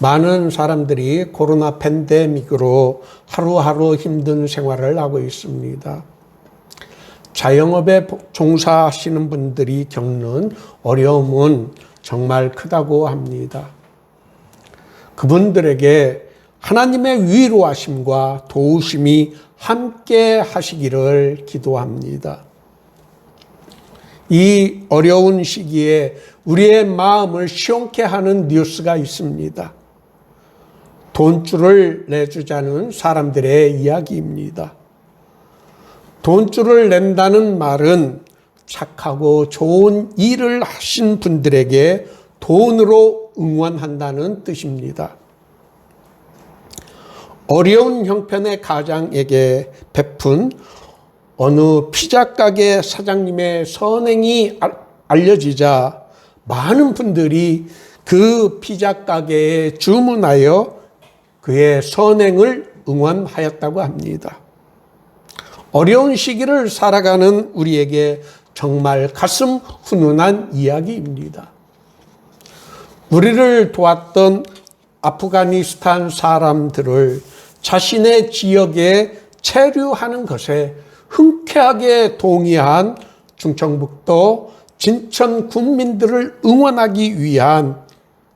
많은 사람들이 코로나 팬데믹으로 하루하루 힘든 생활을 하고 있습니다. 자영업에 종사하시는 분들이 겪는 어려움은 정말 크다고 합니다. 그분들에게 하나님의 위로하심과 도우심이 함께 하시기를 기도합니다. 이 어려운 시기에 우리의 마음을 시원케 하는 뉴스가 있습니다. 돈줄을 내주자는 사람들의 이야기입니다. 돈줄을 낸다는 말은 착하고 좋은 일을 하신 분들에게 돈으로 응원한다는 뜻입니다. 어려운 형편의 가장에게 베푼 어느 피자 가게 사장님의 선행이 알려지자 많은 분들이 그 피자 가게에 주문하여 그의 선행을 응원하였다고 합니다. 어려운 시기를 살아가는 우리에게 정말 가슴 훈훈한 이야기입니다. 우리를 도왔던 아프가니스탄 사람들을 자신의 지역에 체류하는 것에 흔쾌하게 동의한 충청북도 진천 군민들을 응원하기 위한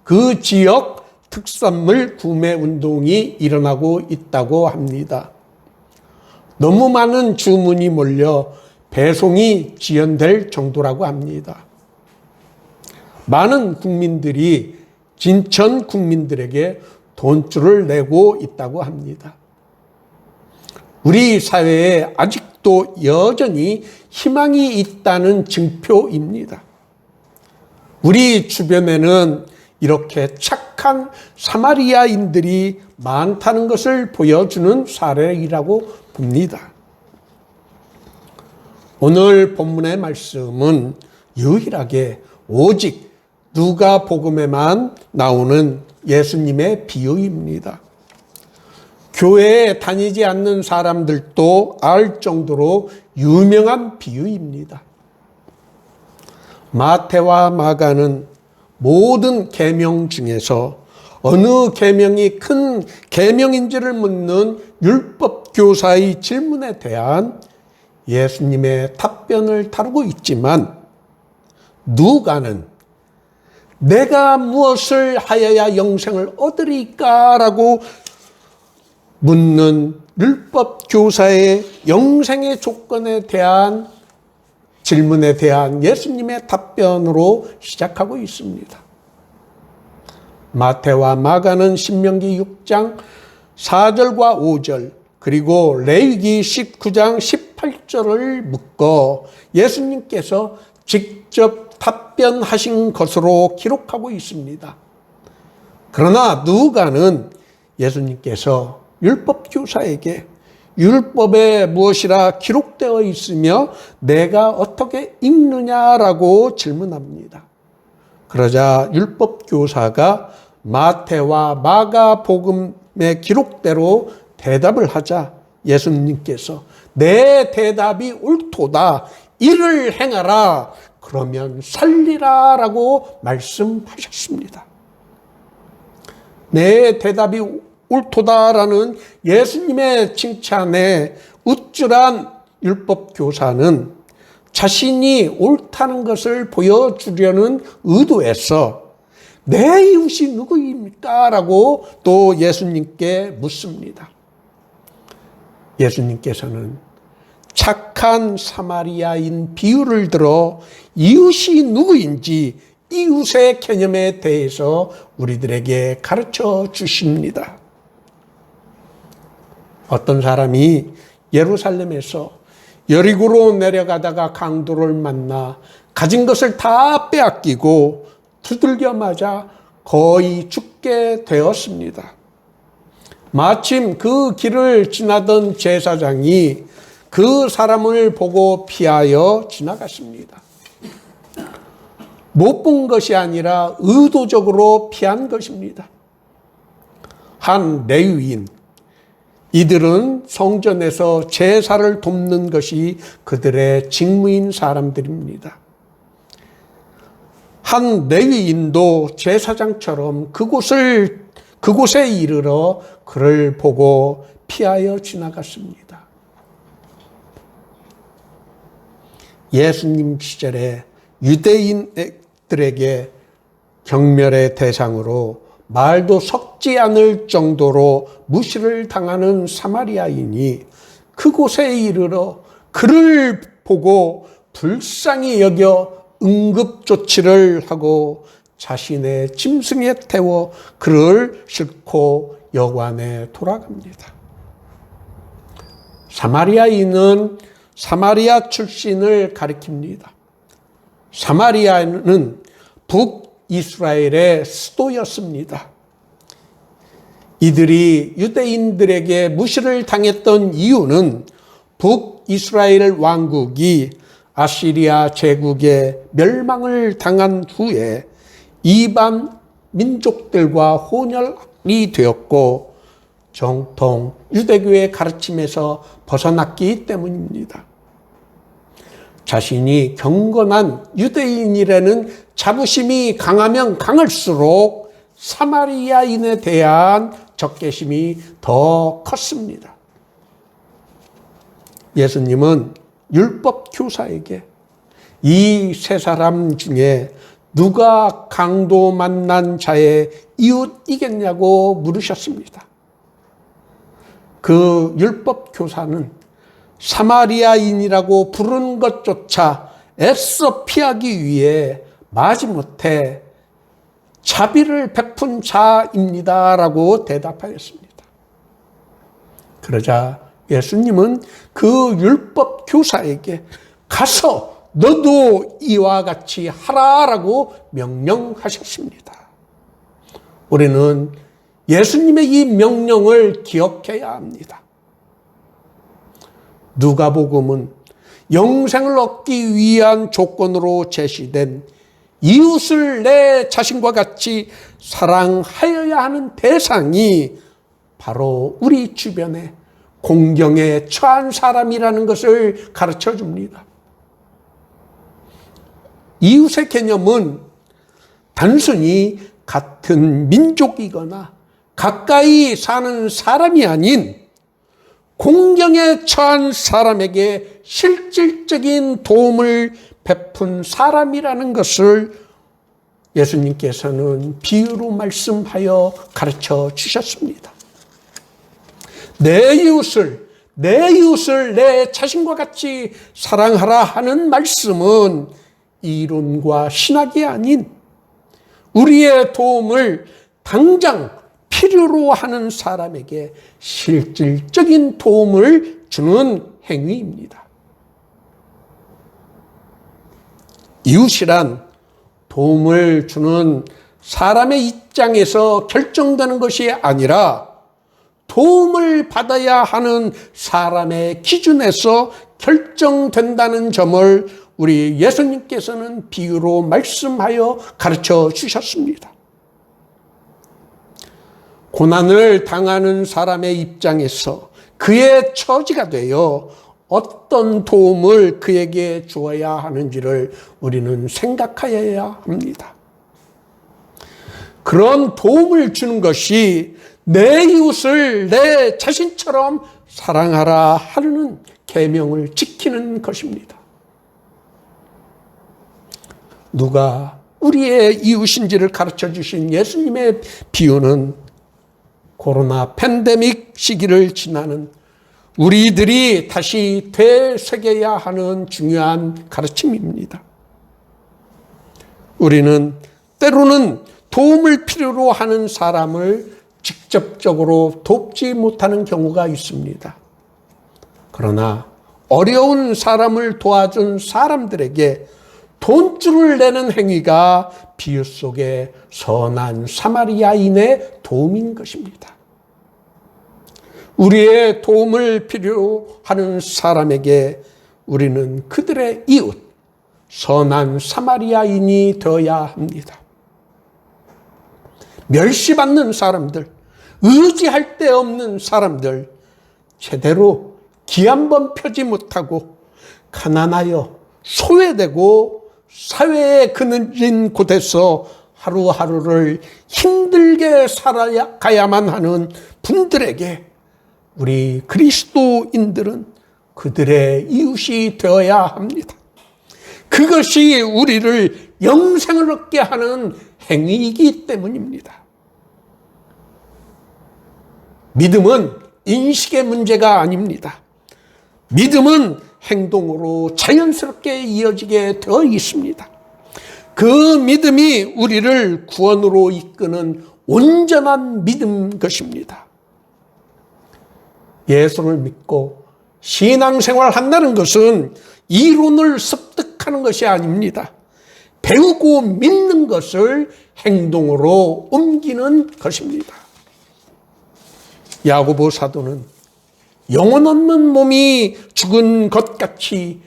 그 지역 특산물 구매 운동이 일어나고 있다고 합니다. 너무 많은 주문이 몰려 배송이 지연될 정도라고 합니다. 많은 국민들이 진천 국민들에게 돈줄을 내고 있다고 합니다. 우리 사회에 아직도 여전히 희망이 있다는 증표입니다. 우리 주변에는 이렇게 착한 사마리아인들이 많다는 것을 보여주는 사례이라고 봅니다. 오늘 본문의 말씀은 유일하게 오직 누가복음에만 나오는 예수님의 비유입니다. 교회에 다니지 않는 사람들도 알 정도로 유명한 비유입니다. 마태와 마가는 모든 계명 중에서 어느 계명이 큰 계명인지를 묻는 율법 교사의 질문에 대한 예수님의 답변을 다루고 있지만 누가는 내가 무엇을 하여야 영생을 얻으리까라고 묻는 율법 교사의 영생의 조건에 대한 질문에 대한 예수님의 답변으로 시작하고 있습니다. 마태와 마가는 신명기 6장 4절과 5절 그리고 레위기 19장 18절을 묶어 예수님께서 직접 답변하신 것으로 기록하고 있습니다. 그러나 누가는 예수님께서 율법 교사에게 율법에 무엇이라 기록되어 있으며 내가 어떻게 읽느냐라고 질문합니다. 그러자 율법 교사가 마태와 마가 복음의 기록대로 대답을 하자 예수님께서 내 대답이 옳도다. 이를 행하라. 그러면 살리라 라고 말씀하셨습니다. 내 대답이 옳도다라는 예수님의 칭찬에 우쭐한 율법 교사는 자신이 옳다는 것을 보여주려는 의도에서 내 이웃이 누구입니까? 라고 또 예수님께 묻습니다. 예수님께서는 착한 사마리아인 비유를 들어 이웃이 누구인지 이웃의 개념에 대해서 우리들에게 가르쳐 주십니다. 어떤 사람이 예루살렘에서 여리고로 내려가다가 강도를 만나 가진 것을 다 빼앗기고 두들겨 맞아 거의 죽게 되었습니다. 마침 그 길을 지나던 제사장이 그 사람을 보고 피하여 지나갔습니다. 못 본 것이 아니라 의도적으로 피한 것입니다. 한 레위인, 이들은 성전에서 제사를 돕는 것이 그들의 직무인 사람들입니다. 한 레위인도 제사장처럼 그곳에 이르러 그를 보고 피하여 지나갔습니다. 예수님 시절에 유대인들에게 경멸의 대상으로 말도 섞지 않을 정도로 무시를 당하는 사마리아인이 그곳에 이르러 그를 보고 불쌍히 여겨 응급조치를 하고 자신의 짐승에 태워 그를 싣고 여관에 돌아갑니다. 사마리아인은 사마리아 출신을 가리킵니다. 사마리아는 북이스라엘의 수도였습니다. 이들이 유대인들에게 무시를 당했던 이유는 북이스라엘 왕국이 아시리아 제국의 멸망을 당한 후에 이방 민족들과 혼혈이 되었고 정통 유대교의 가르침에서 벗어났기 때문입니다. 자신이 경건한 유대인이라는 자부심이 강하면 강할수록 사마리아인에 대한 적개심이 더 컸습니다. 예수님은 율법 교사에게 이 세 사람 중에 누가 강도 만난 자의 이웃이겠냐고 물으셨습니다. 그 율법 교사는 사마리아인이라고 부르는 것조차 애써 피하기 위해 마지못해 자비를 베푼 자입니다라고 대답하였습니다. 그러자 예수님은 그 율법 교사에게 가서 너도 이와 같이 하라라고 명령하셨습니다. 우리는 예수님의 이 명령을 기억해야 합니다. 누가복음은 영생을 얻기 위한 조건으로 제시된 이웃을 내 자신과 같이 사랑하여야 하는 대상이 바로 우리 주변에 공경에 처한 사람이라는 것을 가르쳐 줍니다. 이웃의 개념은 단순히 같은 민족이거나 가까이 사는 사람이 아닌 공경에 처한 사람에게 실질적인 도움을 베푼 사람이라는 것을 예수님께서는 비유로 말씀하여 가르쳐 주셨습니다. 내 이웃을 내 자신과 같이 사랑하라 하는 말씀은 이론과 신학이 아닌 우리의 도움을 당장 필요로 하는 사람에게 실질적인 도움을 주는 행위입니다. 이웃이란 도움을 주는 사람의 입장에서 결정되는 것이 아니라 도움을 받아야 하는 사람의 기준에서 결정된다는 점을 우리 예수님께서는 비유로 말씀하여 가르쳐 주셨습니다. 고난을 당하는 사람의 입장에서 그의 처지가 되어 어떤 도움을 그에게 주어야 하는지를 우리는 생각하여야 합니다. 그런 도움을 주는 것이 내 이웃을 내 자신처럼 사랑하라 하는 계명을 지키는 것입니다. 누가 우리의 이웃인지를 가르쳐 주신 예수님의 비유는 코로나 팬데믹 시기를 지나는 우리들이 다시 되새겨야 하는 중요한 가르침입니다. 우리는 때로는 도움을 필요로 하는 사람을 직접적으로 돕지 못하는 경우가 있습니다. 그러나 어려운 사람을 도와준 사람들에게 돈줄을 내는 행위가 비유 속의 선한 사마리아인의 도움인 것입니다. 우리의 도움을 필요로 하는 사람에게 우리는 그들의 이웃, 선한 사마리아인이 되어야 합니다. 멸시받는 사람들, 의지할 데 없는 사람들, 제대로 기 한번 펴지 못하고 가난하여 소외되고 사회에 그늘진 곳에서 하루하루를 힘들게 살아가야만 하는 분들에게 우리 그리스도인들은 그들의 이웃이 되어야 합니다. 그것이 우리를 영생을 얻게 하는 행위이기 때문입니다. 믿음은 인식의 문제가 아닙니다. 믿음은 행동으로 자연스럽게 이어지게 되어 있습니다. 그 믿음이 우리를 구원으로 이끄는 온전한 믿음 것입니다. 예수를 믿고 신앙생활 한다는 것은 이론을 습득하는 것이 아닙니다. 배우고 믿는 것을 행동으로 옮기는 것입니다. 야고보 사도는 영혼 없는 몸이 죽은 것 같이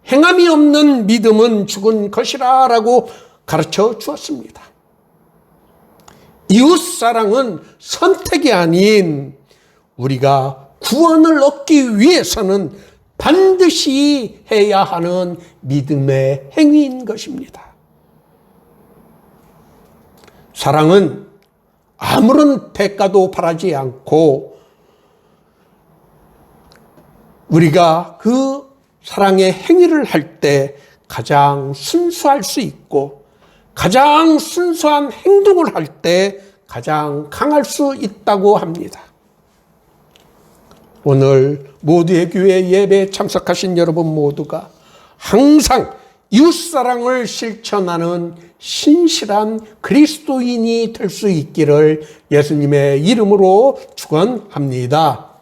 행함이 없는 믿음은 죽은 것이라 라고 가르쳐 주었습니다. 이웃사랑은 선택이 아닌 우리가 구원을 얻기 위해서는 반드시 해야 하는 믿음의 행위인 것입니다. 사랑은 아무런 대가도 바라지 않고 우리가 그 사랑의 행위를 할 때 가장 순수할 수 있고 가장 순수한 행동을 할 때 가장 강할 수 있다고 합니다. 오늘 모두의 교회 예배에 참석하신 여러분 모두가 항상 이웃사랑을 실천하는 신실한 그리스도인이 될 수 있기를 예수님의 이름으로 축원합니다.